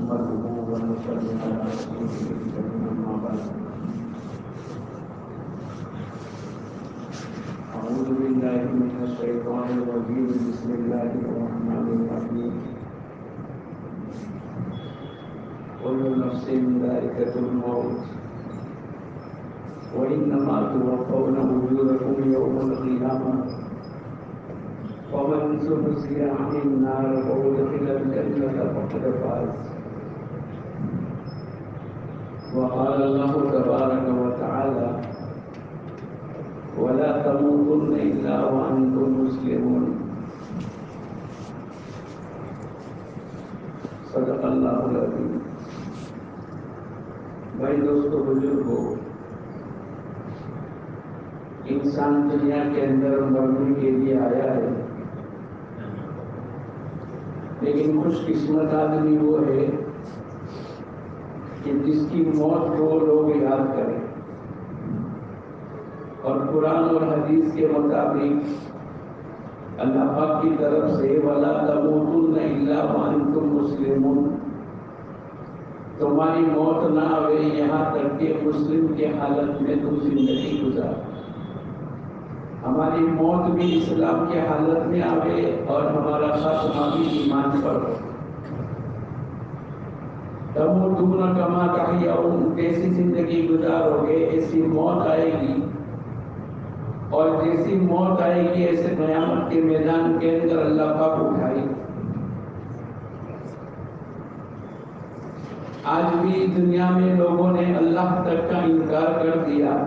نحمده ونصلي على رسوله الكريم أما بعد أعوذ بالله من الشيطان الرجيم بسم الله الرحمن الرحيم كل نفس ذائقة الموت وإنما توفون أجوركم يوم القيامة ومن زحزح عن النار وأدخل الجنة فقد فاز. وقال الله تبارك وتعالى ولا تموتن إلا وأنتم مسلمون. صدق اللہ العظیم. بھائی دوستو بزرگو، انسان دنیا کے اندر مرنے کے لیے آیا ہے، لیکن خوش قسمت آدمی وہ ہے کہ جس کی موت کو لوگ یاد کریں. اور قرآن اور حدیث کے مطابق اللہ پاک کی طرف سے وَلَا تَمُوتُنَّ إِلَّا وَأَنْتُمْ مُسْلِمُونَ، تمہاری موت نہ آئے یہاں تک کہ مسلم کی حالت میں تم زندگی گزار. ہماری موت بھی اسلام کی حالت میں آئے اور ہمارا خاتمہ بھی ایمان پر ہو. تموتون کما تحیون، جیسی زندگی گزارو گے ایسی موت آئے گی، اور جیسی موت آئے گی ایسے قیامت کے میدان کے اندر اللہ پاک اٹھائے. آج بھی دنیا میں لوگوں نے اللہ تک کا انکار کر دیا،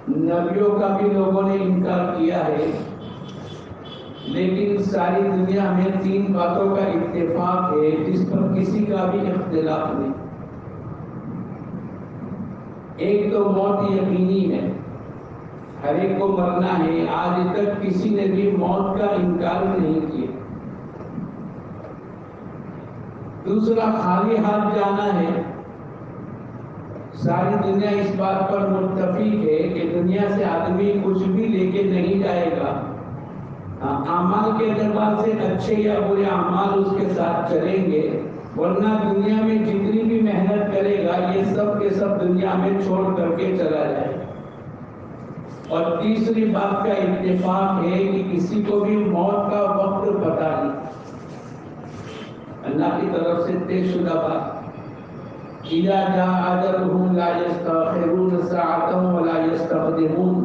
نبیوں کا بھی لوگوں نے انکار کیا ہے، لیکن ساری دنیا میں 3 باتوں کا اتفاق ہے جس پر کسی کا بھی اختلاف نہیں. ایک تو موت یقینی ہے، ہر ایک کو مرنا ہے. آج تک کسی نے بھی موت کا انکار نہیں کیا. دوسرا، خالی ہاتھ جانا ہے. ساری دنیا اس بات پر متفق ہے کہ دنیا سے آدمی کچھ بھی لے کے نہیں جائے گا. اعمال کے اعتبار سے اچھے یا برے اعمال اس کے ساتھ چلیں گے، ورنہ دنیا میں جتنی بھی محنت کرے گا یہ سب کے سب دنیا میں چھوڑ کر کے چلا جائے. اور تیسری بات کا اتفاق ہے کہ کسی کو بھی موت کا وقت پتہ نہیں. اللہ کی طرف سے طے شدہ بات، اذا جاء اجلهم لا يستأخرون ساعة ولا يستقدمون.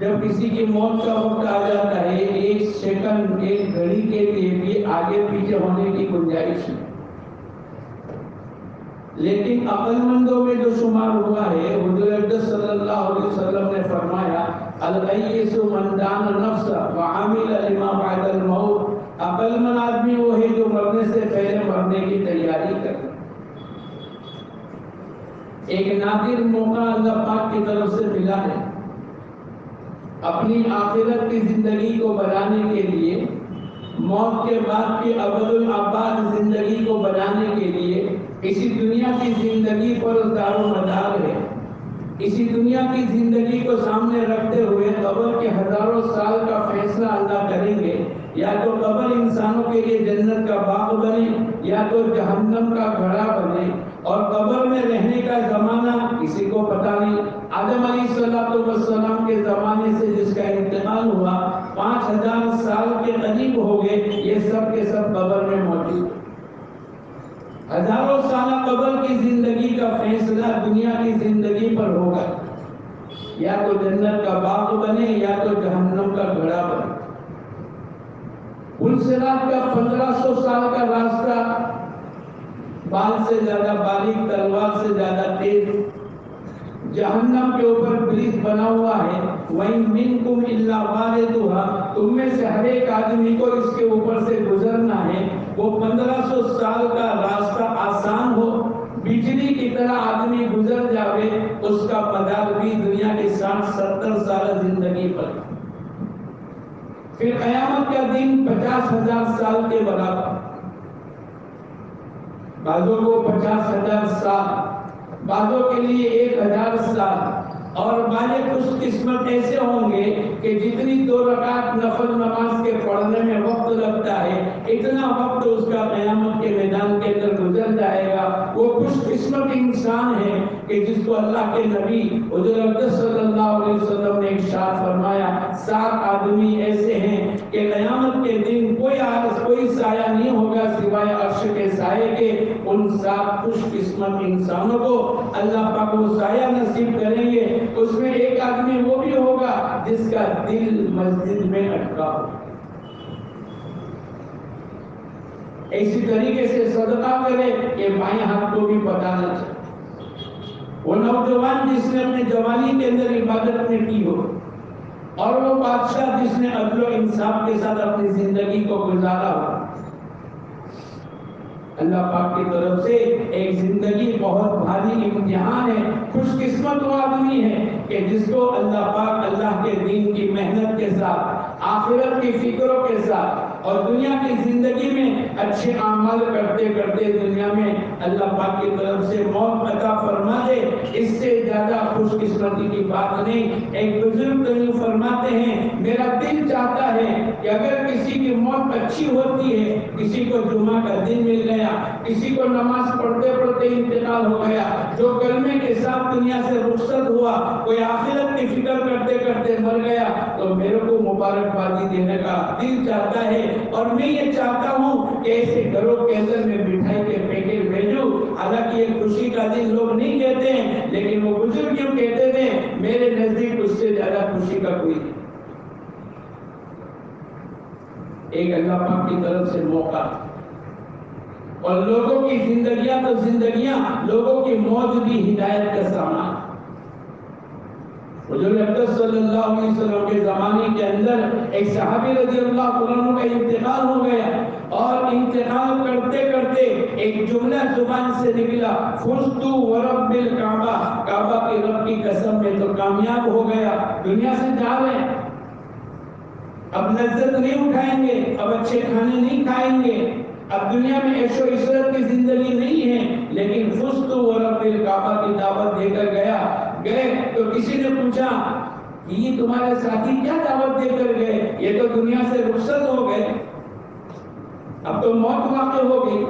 جب کسی کی موت کا وقت آ جاتا ہے، 1 سیکنڈ 1 گھڑی کے لیے بھی آگے پیچھے ہونے کی گنجائش ہے. لیکن عقل مندوں میں جو شمار ہوا ہے، حضور اقدس صلی اللہ علیہ وسلم نے فرمایا الغیث من دان نفسہ وعمل لما بعد الموت. عقل مند آدمی وہ ہے جو مرنے سے پہلے مرنے کی تیاری کرے. ایک نادر موقع اللہ پاک کی طرف سے ملا ہے اپنی آخرت کی زندگی کو بنانے کے لیے، موت کے بعد کی ابد الآباد زندگی کو بنانے کے لیے. اسی دنیا کی زندگی پر دار و مدار ہے. اسی دنیا کی زندگی کو سامنے رکھتے ہوئے قبر کے ہزاروں سال کا فیصلہ اللہ کریں گے. یا تو قبر انسانوں کے لیے جنت کا باغ بنے یا تو جہنم کا گھڑا بنے. اور قبر میں رہنے کا زمانہ کسی کو پتہ نہیں. آدم علیہ السلام کے زمانے سے جس کا انتقال ہوا 5000 سال کے قریب ہو گئے، یہ سب کے سب قبر میں موجود. ہزاروں سال قبر کی زندگی کا فیصلہ دنیا کی زندگی پر ہوگا. یا تو جنت کا باغ بنے یا تو جہنم کا گھڑا بنے. پل صراط کا 1500 سال کا راستہ بال سے زیادہ باریک، تلوار سے زیادہ تیز. جہنم کے اوپر برج بنا ہوا ہے. وَإِن مِّنكُمْ إِلَّا وَارِدُهَا، تم میں سے ہر ایک آدمی کو اس کے اوپر سے گزرنا ہے. وہ 1500 سال کا راستہ آسان ہو، بجلی کی طرح آدمی گزر جاوے، اس کا مدار بھی دنیا کے 60-70 سال زندگی پر. پھر قیامت کا دن 50,000 سال کے برابر. بعضوں کو 50,000 سال، بعضوں کے لیے 1,000 سال. اور والے خوش قسمت ایسے ہوں گے کہ جتنی 2 رکعت نفل نماز کے پڑھنے میں وقت لگتا ہے اتنا وقت اس کا قیامت کے میدان کے اندر گزر جائے گا۔ وہ خوش قسمت انسان ہے کہ جس کو اللہ کے نبی حضور اقدس صلی اللہ علیہ وسلم نے ارشاد فرمایا 7 آدمی ایسے ہیں کہ قیامت کے دن کوئی سایہ نہیں ہوگا سوائے عرش کے سائے کے۔ ان 7 خوش قسمت انسانوں کو اللہ پاک وہ سایہ نصیب کریں گے۔ اس میں ایک آدمی وہ بھی ہوگا جس کا دل مسجد میں اٹکا ہو۔ اسی طریقے سے صدقہ کرے کہ بائیں ہاتھ کو بھی پتہ نہ چلے۔ وہ نوجوان جس نے اپنے جوانی کے اندر عبادت میں کی ہو، اور وہ بادشاہ جس نے عدل و انصاف کے ساتھ اپنی زندگی کو گزارا ہو۔ اللہ پاک کی طرف سے ایک زندگی بہت بھاری امتحان ہے۔ خوش قسمت وہ آدمی ہے کہ جس کو اللہ پاک اللہ کے دین کی محنت کے ساتھ، آخرت کی فکروں کے ساتھ اور دنیا کی زندگی میں اچھے اعمال کرتے کرتے دنیا میں اللہ پاک کی طرف سے موت عطا فرما دے، اس سے زیادہ خوش قسمتی کی بات نہیں۔ ایک بزرگ فرماتے ہیں میرا دل چاہتا ہے کہ اگر کسی کی موت اچھی ہوتی ہے، کسی کو جمعہ کا دن مل گیا، کسی کو نماز پڑھتے پڑھتے انتقال ہو گیا، جو کلمے کے ساتھ دنیا سے رخصت ہوا، کوئی آخرت کی فکر کرتے کرتے مر گیا، تو میرے کو مبارکبادی دینے کا دل چاہتا ہے۔ اور میں یہ چاہتا ہوں کہ ایسے گھروں کے اندر میں مٹھائی کے پیکٹ بھیجوں۔ حالانکہ یہ خوشی کا دن لوگ نہیں کہتے ہیں، لیکن وہ بزرگ یوں کہتے تھے میرے نزدیک اس سے زیادہ خوشی کا کوئی نہیں۔ ایک اللہ پاک کی طرف سے موقع، اور لوگوں کی زندگیاں تو زندگیاں، لوگوں کی موت بھی ہدایت کا سامان۔ حضور اقدس صلی اللہ علیہ وسلم کے زمانے کے اندر ایک صحابی رضی اللہ عنہ کا انتقال ہو گیا، اور انتقال کرتے کرتے ایک جملہ زبان سے نکلا، فزت ورب الکعبہ، کعبہ کے رب کی قسم میں تو کامیاب ہو گیا۔ دنیا سے جا رہے ہیں، اب لذت نہیں اٹھائیں گے، اب اچھے کھانے نہیں کھائیں گے، اب دنیا میں عیش و عشرت کی زندگی نہیں ہے، لیکن فزت ورب الکعبہ کی دعوت دے کر گئے تو کسی نے پوچھا کہ یہ تمہارے ساتھی کیا دعوت دے کر گئے؟ یہ تو دنیا سے رخصت ہو گئے، اب تو موت واقع ہو گئی،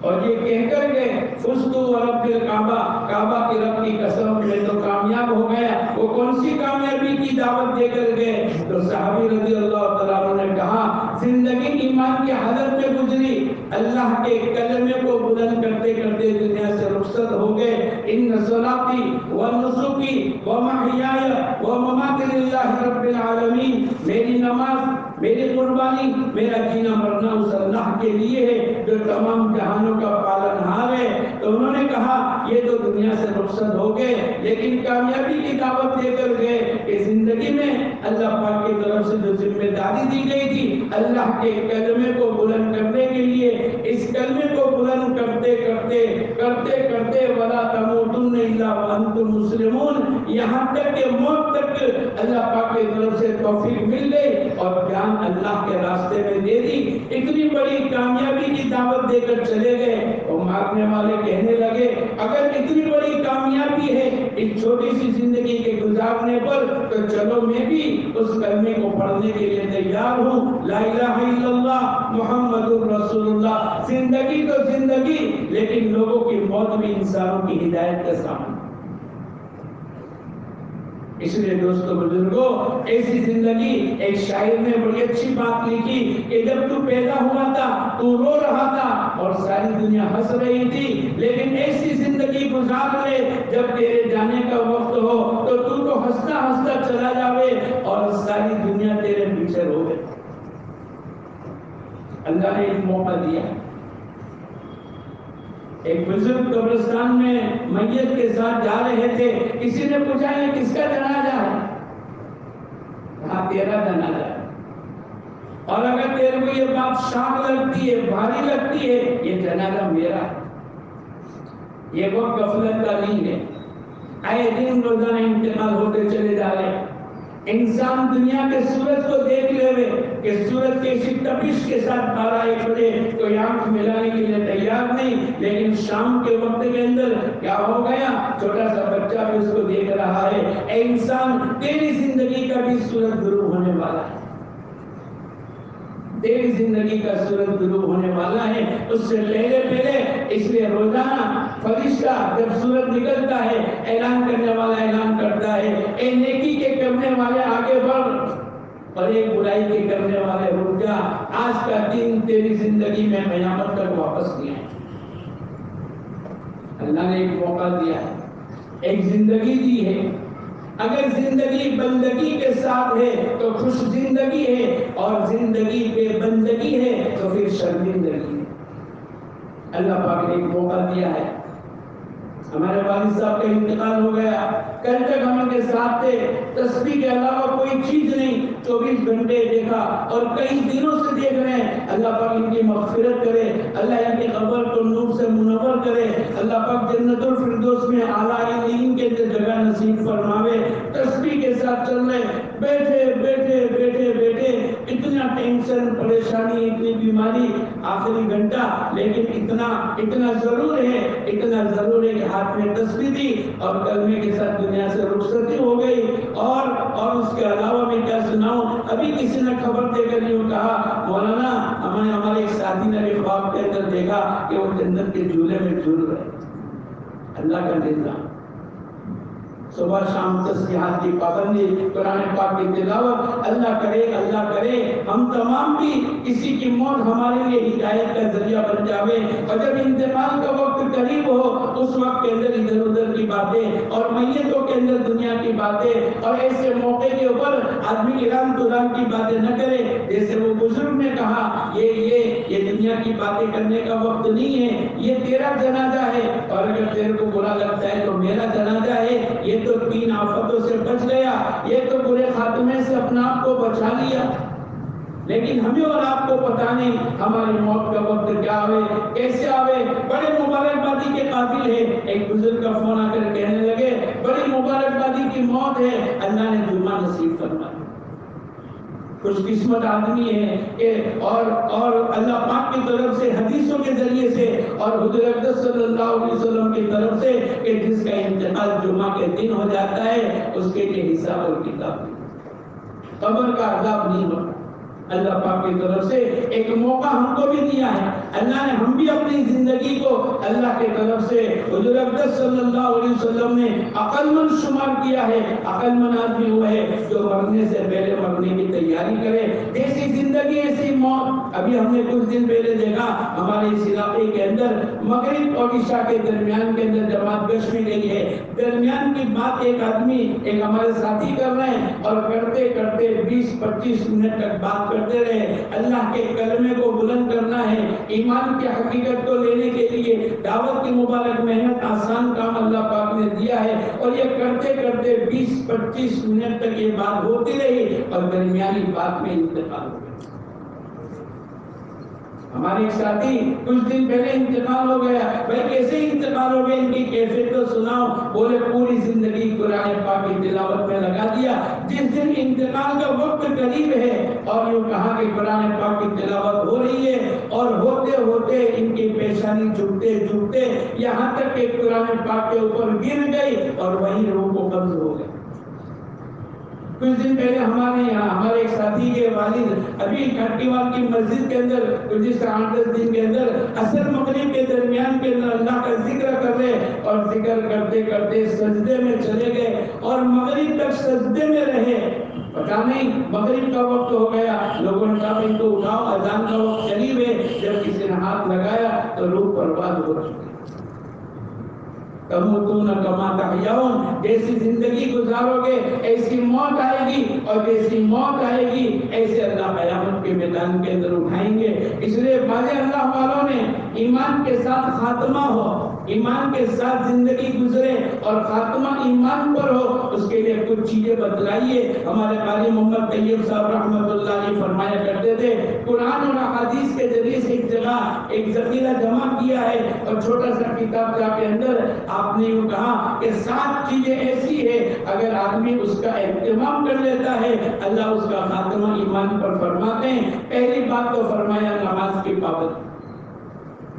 اور یہ کہہ کر گئے فزت ورب الکعبہ، کعبہ کے رب کی قسم میں تو کامیاب ہو گیا۔ وہ کون سی کامیابی کی دعوت دے کر گئے؟ تو صحابی رضی اللہ تعالیٰ عنہ نے کہا زندگی ایمان کی حالت میں گزری، اللہ کے کلمے کو بلند کرتے کرتے دنیا سے رخصت ہو گئے۔ ان صلاتی و نسکی و محیای و مماتی للہ رب العالمین، میری نماز، میری قربانی، میرا جینا مرنا اس اللہ کے لیے ہے جو تمام جہانوں کا پالنہار ہے۔ تو انہوں نے کہا یہ تو دنیا سے رخصت ہو گئے، لیکن کامیابی کی دعوت دے کر گئے کہ زندگی میں اللہ پاک کی طرف سے جو ذمہ داری دی گئی تھی اللہ کے کلمے کو بلند کرنے کے لیے، اس کلمے کو بلند کرتے کرتے کرتے کرتے وَلَا تَمُوتُنَّ إِلَّا وَأَنْتُمْ مُسْلِمُونَ، یہاں تک کہ موت تک اللہ پاک کی طرف سے توفیق مل گئی اور جان اللہ کے راستے میں دے دی۔ اتنی بڑی کامیابی کی دعوت دے کر چلے گئے، اور مارنے والے کہنے لگے اگر اتنی بڑی کامیابی ہے اس چھوٹی سی زندگی کے گزارنے پر، تو چلو میں بھی اس کلمے کو پڑھنے کے لیے تیار ہوں، لا الہ الا اللہ محمد رسول اللہ۔ زندگی تو زندگی، لیکن لوگوں کی موت بھی انسانوں کی ہدایت کا سامان۔ اس لیے دوستو بزرگوں، ایسی زندگی، ایک شاعر نے بڑی اچھی بات لکھی کہ جب تو پیدا ہوا تھا تو رو رہا تھا اور ساری دنیا ہنس رہی تھی، لیکن ایسی زندگی گزار لے جب تیرے جانے کا وقت ہو تو تو ہنستا ہنستا چلا جاوے اور ساری دنیا تیرے پیچھے روے۔ اللہ نے ایک موقع دیا، ایک بزرگ قبرستان میں میت کے ساتھ جا رہے تھے، کسی نے پوچھا یہ کس کا جنازہ ہے؟ کہا تیرا جنازہ ہے، اور اگر تیرے کو یہ بات شاق لگتی ہے، بھاری لگتی ہے، یہ جنازہ میرا ہے، یہ وقت غفلت کا نہیں ہے۔ آئے دن روزانہ انتقال ہوتے چلے جا رہے ہیں۔ انسان دنیا کے سورج کو دیکھ لے کہ سورج کے اسی تپش کے ساتھ 12-1 بجے کوئی آنکھ ملانے کے لیے تیار نہیں، لیکن شام کے وقت کے اندر کیا ہو گیا، چھوٹا سا بچہ بھی اس کو دیکھ رہا ہے، اے انسان تیری زندگی کا بھی سورج غروب ہونے والا ہے، تیری زندگی کا سورج غروب ہونے والا ہے، اس سے پہلے اس لیے روزانہ فرشتہ جب سورج نکلتا ہے اعلان کرنے والا اعلان کرتا ہے، اے نیکی کے کرنے والے آگے بڑھ اور ایک برائی کے کرنے والے رک جا، آج کا دن تیری زندگی میں قیامت تک واپس نہیں ہے۔ اللہ نے ایک موقع دیا ہے، ایک زندگی دی ہے، اگر زندگی بندگی کے ساتھ ہے تو خوش زندگی ہے، اور زندگی بے بندگی ہے تو پھر شرمندگی ہے۔ اللہ پاک نے ایک موقع دیا ہے، ہمارے والد صاحب کا انتقال ہو گیا، کل تک ہم ان کے ساتھ تھے، تسبیح کے علاوہ کوئی چیز نہیں، 24 گھنٹے دیکھا اور کئی دنوں سے دیکھ رہے ہیں۔ اللہ پاک ان کی مغفرت کرے، اللہ ان کی قبر کو نور سے منور کرے، اللہ پاک جنت الفردوس میں اعلیٰ علین کے جگہ نصیب فرماوے۔ تسبیح کے ساتھ چل رہے، بیٹھے بیٹھے بیٹھے بیٹھے اتنا ٹینشن، پریشانی، اتنی بیماری، آخری گھنٹہ، لیکن اتنا ضرور ہے کہ ہاتھ میں تسبیح تھی اور کلمے کے ساتھ دنیا سے رخصتی ہو گئی۔ اور اس کے علاوہ میں کیا سناؤں، ابھی کسی نے خبر دے کر یوں کہا، مولانا ہمارے ایک ساتھی نے بھی خواب کے اندر دیکھا کہ وہ جنت کے جھولے میں جھول رہے۔ اللہ کا نظام، صبح شام تسبیحات کی پابندی، قرآن پاک کی تلاوت، اللہ کرے ہم تمام بھی کسی کی موت ہمارے لیے ہدایت کا ذریعہ بن جاوے، اور جب انتقال کا وقت قریب ہو اس وقت کے اندر ادھر ادھر کی باتیں اور میتوں کے اندر دنیا کی باتیں، اور ایسے موقع کے اوپر آدمی ایران دوران کی باتیں نہ کرے، جیسے وہ بزرگ نے کہا، یہ دنیا کی باتیں کرنے کا وقت نہیں ہے، یہ تیرا جنازہ ہے، اور اگر تیرے کو برا لگتا ہے تو میرا جنازہ ہے۔ یہ تو 3 آفتوں سے بچ گیا، یہ تو برے خاتمے سے اپنا آپ کو بچا لیا، لیکن ہمیں اور آپ کو پتا نہیں ہماری موت کا وقت کیا آوے، کیسے آوے۔ بڑے مبارکبادی کے قابل ہے، ایک بزرگ کا فون آ کر کہنے لگے بڑی مبارکبادی کی موت ہے، اللہ نے جمعہ نصیب فرمایا، خوش قسمت آدمی ہے کہ اور اللہ پاک کی طرف سے حدیثوں کے ذریعے سے اور حضور اقدس صلی اللہ علیہ وسلم کی طرف سے کہ جس کا انتقال جمعہ کے دن ہو جاتا ہے اس کے لیے حساب اور کتاب نہیں، قبر کا عذاب نہیں ہوتا۔ اللہ پاک کی طرف سے ایک موقع ہم کو بھی دیا ہے، اللہ نے ہم بھی اپنی زندگی کو اللہ کی طرف سے حضور اقدس صلی اللہ علیہ وسلم نے عقل مند شمار کیا ہے۔ عقل مند آدمی وہ ہے جو مرنے سے پہلے مرنے کی تیاری کرے، جیسی زندگی ایسی موت۔ ابھی ہم نے کچھ دن پہلے دیکھا ہمارے اس علاقے کے اندر مغرب اور عشاء کے درمیان کے اندر جماعت گشت میں گئی ہے، درمیان کی بات ایک آدمی ایک ہمارے ساتھی کر رہے ہیں اور کرتے کرتے 20-25 منٹ تک بات کرتے رہے۔ اللہ کے کلمے کو بلند کرنا ہے، ایمان کی حقیقت کو لینے کے لیے دعوت کی مبارک محنت آسان کام اللہ پاک نے دیا ہے، اور یہ کرتے کرتے 20-25 منٹ تک یہ بات ہوتی رہی اور درمیانی بات میں انتقال ہو گیا۔ ہمارے ایک ساتھی کچھ دن پہلے انتقال ہو گیا۔ بھائی کیسے انتقال ہو گیا، ان کی کیفیت تو سناؤ۔ بولے پوری زندگی قرآن پاک کی تلاوت میں لگا دیا، جس دن انتقال کا وقت قریب ہے اور یوں کہا کہ قرآن پاک کی تلاوت ہو رہی ہے اور ہوتے ہوتے ان کی پیشانی جھکتے جھکتے یہاں تک کہ قرآن پاک کے اوپر گر گئی اور وہیں روح کو قبض ہو گئی۔ کچھ دن پہلے ہمارے یہاں ہمارے ایک ساتھی کے والد ابھی کھٹیوال کی مسجد کے اندر گزشتہ 8-10 دن کے اندر عصر مغرب کے درمیان کے اندر اللہ کا ذکر کر رہے اور ذکر کرتے کرتے سجدے میں چلے گئے اور مغرب تک سجدے میں رہے۔ پتا نہیں مغرب کا وقت ہو گیا، لوگوں نے کہا ان کو اٹھاؤ، اذان کا وقت قریب ہے۔ جب کسی نے ہاتھ لگایا تو روح برباد ہو چکی۔ تموتون کما تحیون، جیسی زندگی گزارو گے ایسی موت آئے گی، اور جیسی موت آئے گی ایسے اللہ قیامت کے میدان کے اندر اٹھائیں گے۔ اس لیے بعض اللہ والوں نے ایمان کے ساتھ خاتمہ ہو، ایمان کے ساتھ زندگی گزرے اور خاتمہ ایمان پر ہو، اس کے لیے کچھ چیزیں بتلائیے۔ ہمارے قاری محمد طیب صاحب رحمۃ اللہ علیہ فرمایا کرتے تھے، قرآن اور احادیث کے ذریعے سے ایک جگہ ایک ذخیرہ جمع کیا ہے اور چھوٹا سا کتاب کے اندر آپ نے یوں کہا کہ 7 چیزیں ایسی ہے اگر آدمی اس کا اہتمام کر لیتا ہے اللہ اس کا خاتمہ ایمان پر فرماتے ہیں۔ پہلی بات تو فرمایا نماز کی پابندی،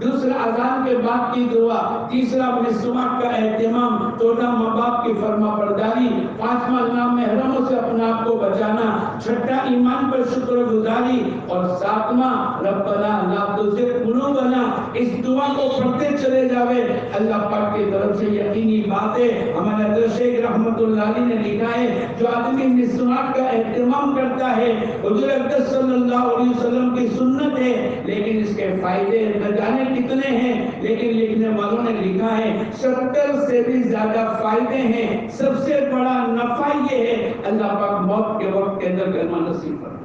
دوسرا اذان کے بعد کی دعا، تیسرا مسواک کا اہتمام، چوتھا ماں باپ کی فرما برداری، پانچواں نامحرموں سے اپنے آپ کو بچانا، چھٹا ایمان پر شکر گزاری، اور ساتواں ربنا لا تزغ قلوبنا۔ اس دعا کو پڑھتے چلے جاوے، اللہ پاک کی طرف سے یقینی بات ہے، ہمارا حضرت شیخ رحمت اللہ علیہ نے لکھا ہے، جو آدمی مسواک کا اہتمام کرتا ہے، حضور اقدس صلی اللہ علیہ وسلم کی سنت ہے، لیکن اس کے فائدے نہ جانے کتنے ہیں، لیکن لکھنے والوں نے لکھا ہے 70 سے بھی زیادہ فائدے ہیں، سب سے بڑا نفع یہ ہے اللہ پاک موت کے وقت کے اندر کلمہ نصیب فرمائے۔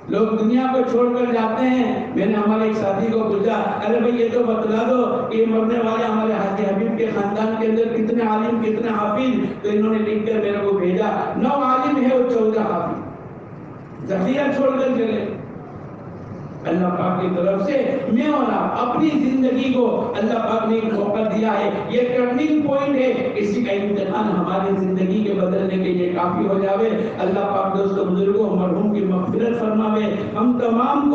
لوگ دنیا کو چھوڑ کر جاتے ہیں، میں نے ہمارے ایک ساتھی کو پوچھا، ارے بھائی یہ تو بتلا دو کہ مرنے والے ہمارے حاجی حبیب کے خاندان کے اندر کتنے عالم کتنے حافظ، تو انہوں نے لکھ کر میرے کو بھیجا 9 عالم ہے اور 14 حافظ، ذخیرہ چھوڑ کر چلے۔ اللہ پاک کی طرف سے میں اور آپ اپنی زندگی کو اللہ پاک نے ایک موقع دیا ہے، یہ ٹرننگ پوائنٹ ہے، اسی کا امتحان ہماری زندگی کے بدلنے کے لیے کافی ہو جاوے۔ اللہ پاک دوستو بزرگوں مرحوم کی مغفرت فرماوے، ہم تمام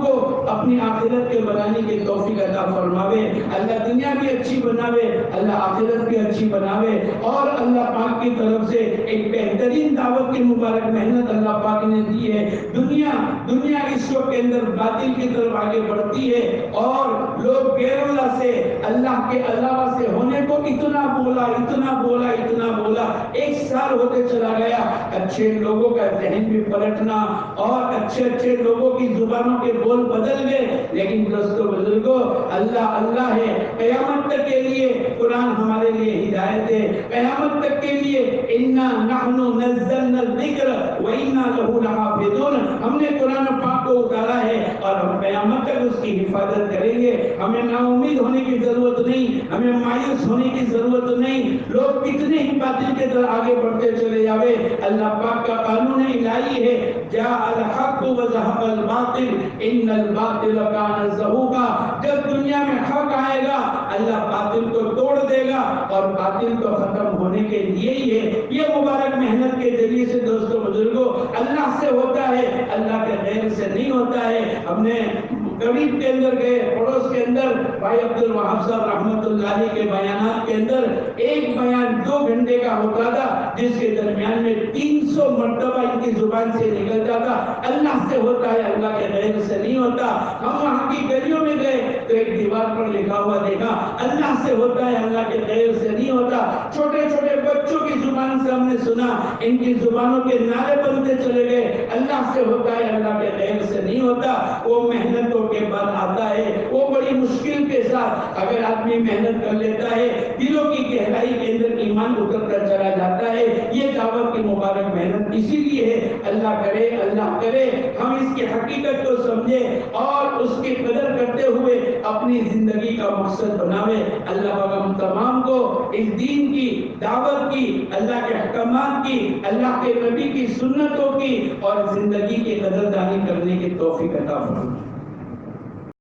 کو اپنی آخرت کے بنانے کی توفیق عطا فرماوے، اللہ دنیا بھی اچھی بناوے، اللہ آخرت بھی اچھی بناوے، اور اللہ پاک کی طرف سے ایک بہترین دعوت کی مبارک محنت اللہ پاک نے دی ہے۔ دنیا اس وقت کے اندر باطل کی طرف آگے بڑھتی ہے، اور لوگ غیر اللہ سے اللہ کے علاوہ سے ہونے کو اتنا بولا، 1 سال ہوتے چلا گیا، اچھے لوگوں کا ذہن بھی پلٹنا اور اچھے لوگوں کی زبانوں کے بول بدل گئے، لیکن دوستو بزرگوں اللہ ہے، قیامت تک کے لیے قرآن ہمارے لیے ہدایت ہے، قیامت تک کے لیے انا نحن نزلنا الذکر وانا لہ لحافظون، ہم نے قرآن پاک کو اتارا ہے اور ہم قیامت تک اس کی حفاظت کریں گے۔ ہمیں نا امید ہونے کی ضرورت نہیں، ہمیں مایوس ہونے کی ضرورت نہیں، لوگ کتنے ہی باطل کے طرح آگے بڑھتے چلے جاوے، اللہ پاک کا قانون الہی ہے، جاء الحق وزهق الباطل ان الباطل کان زہوقا، جب دنیا میں حق آئے گا اللہ باطل کو توڑ دے گا اور باطل کو ختم ہونے کے لیے ہی ہے۔ یہ مبارک محنت کے ذریعے سے دوستو بزرگوں اللہ سے ہوتا ہے، اللہ کے غیر سے نہیں ہوتا ہے۔ ہم نے قریب کے اندر گئے، پڑوس کے اندر بھائی عبد الوہاب صاحب رحمت اللہ علیہ کے بیانات کے اندر ایک بیان 2 گھنٹے کا ہوتا تھا، جس کے درمیان میں 300 مرتبہ ان کی زبان سے نکلتا تھا اللہ سے ہوتا ہے، اللہ کے غیر سے نہیں ہوتا۔ ہم وہاں کی گلیوں میں گئے تو ایک دیوار پر لکھا ہوا دیکھا اللہ سے ہوتا ہے، اللہ کے غیر سے نہیں ہوتا۔ چھوٹے چھوٹے بچوں کی زبان سے ہم نے سنا، ان کی زبانوں کے نعرے بنتے چلے گئے، اللہ سے ہوتا ہے، اللہ کے غیر سے نہیں ہوتا۔ وہ محنتوں کے بعد آتا ہے، وہ بڑی مشکل کے ساتھ اگر آدمی محنت کر لیتا ہے، دلوں کی گہرائی کے اندر ایمان اتر کر چلا جاتا ہے۔ یہ دعوت کی مبارک محنت اسی لیے ہے، اللہ کرے ہم اس کی حقیقت کو سمجھے اور اس کی قدر کرتے ہوئے اپنی زندگی کا مقصد بناوے۔ اللہ پاک ہم تمام کو اس دین کی دعوت کی، اللہ کے احکامات کی، اللہ کے نبی کی سنتوں کی اور زندگی کی قدردانی کرنے کی توفیق عطا فرمائے۔